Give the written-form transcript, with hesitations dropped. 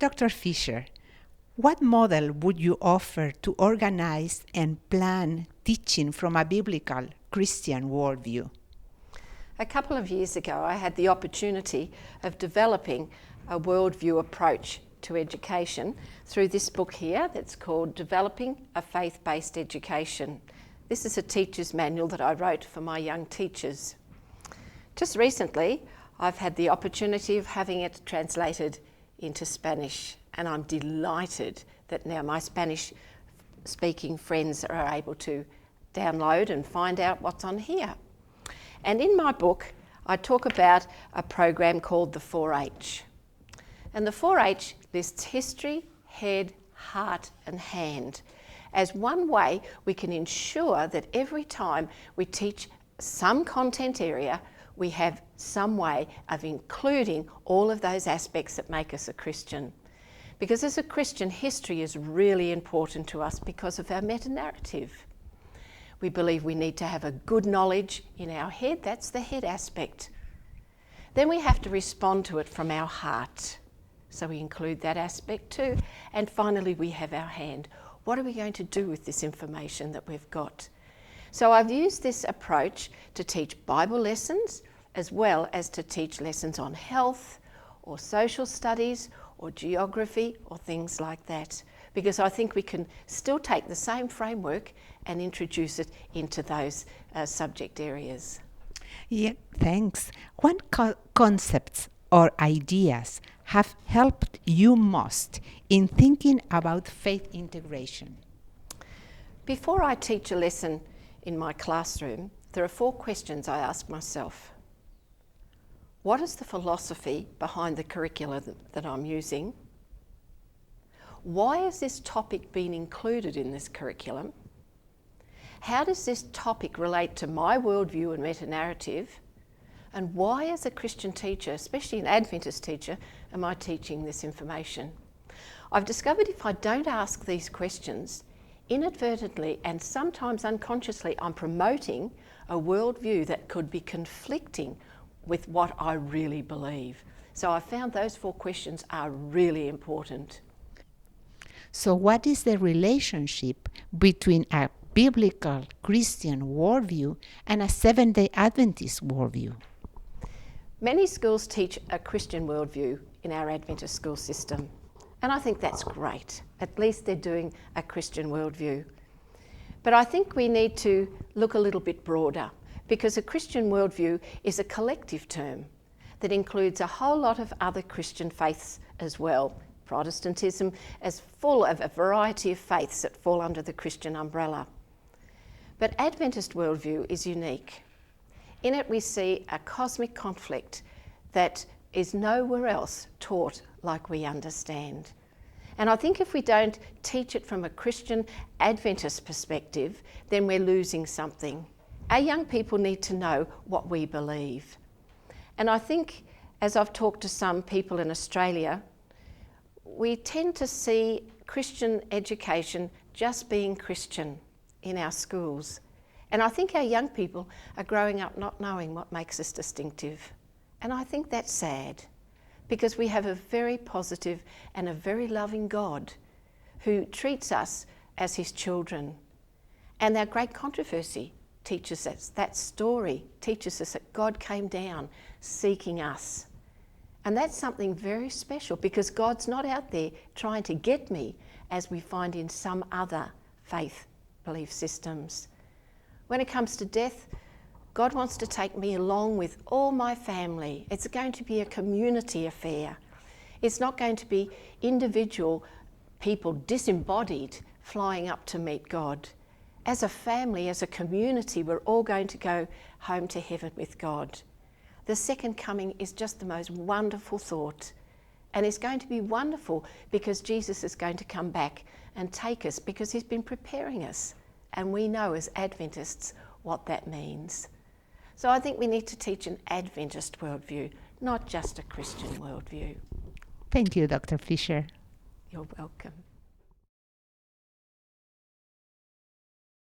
Dr. Fisher, what model would you offer to organize and plan teaching from a biblical Christian worldview? A couple of years ago, I had the opportunity of developing a worldview approach to education through this book here that's called Developing a Faith-Based Education. This is a teacher's manual that I wrote for my young teachers. Just recently, I've had the opportunity of having it translated into Spanish, and I'm delighted that now my Spanish-speaking friends are able to download and find out what's on here. And in my book, I talk about a program called the 4H. And the 4H lists history, head, heart, and hand as one way we can ensure that every time we teach some content area, we have some way of including all of those aspects that make us a Christian. Because as a Christian, history is really important to us because of our meta-narrative. We believe we need to have a good knowledge in our head, that's the head aspect. Then we have to respond to it from our heart. So we include that aspect too. And finally, we have our hand. What are we going to do with this information that we've got? So I've used this approach to teach Bible lessons as well as to teach lessons on health or social studies or geography or things like that. Because I think we can still take the same framework and introduce it into those subject areas. Yeah, thanks. What concepts or ideas have helped you most in thinking about faith integration? Before I teach a lesson in my classroom, there are 4 questions I ask myself. What is the philosophy behind the curricula that I'm using? Why has this topic been included in this curriculum? How does this topic relate to my worldview and meta-narrative? And why, as a Christian teacher, especially an Adventist teacher, am I teaching this information? I've discovered if I don't ask these questions, inadvertently and sometimes unconsciously, I'm promoting a worldview that could be conflicting with what I really believe. So I found those 4 questions are really important. So what is the relationship between a biblical Christian worldview and a Seventh-day Adventist worldview? Many schools teach a Christian worldview in our Adventist school system, and I think that's great. At least they're doing a Christian worldview. But I think we need to look a little bit broader, because a Christian worldview is a collective term that includes a whole lot of other Christian faiths as well. Protestantism is full of a variety of faiths that fall under the Christian umbrella. But Adventist worldview is unique. In it we see a cosmic conflict that is nowhere else taught like we understand. And I think if we don't teach it from a Christian Adventist perspective, then we're losing something. Our young people need to know what we believe. And I think, as I've talked to some people in Australia, we tend to see Christian education just being Christian in our schools. And I think our young people are growing up not knowing what makes us distinctive. And I think that's sad, because we have a very positive and a very loving God who treats us as his children. And our great controversy teaches us, that story teaches us that God came down seeking us. And that's something very special, because God's not out there trying to get me as we find in some other faith belief systems. When it comes to death, God wants to take me along with all my family. It's going to be a community affair. It's not going to be individual people disembodied flying up to meet God. As a family, as a community, we're all going to go home to heaven with God. The second coming is just the most wonderful thought. And it's going to be wonderful because Jesus is going to come back and take us, because he's been preparing us. And we know as Adventists what that means. So I think we need to teach an Adventist worldview, not just a Christian worldview. Thank you, Dr. Fisher. You're welcome.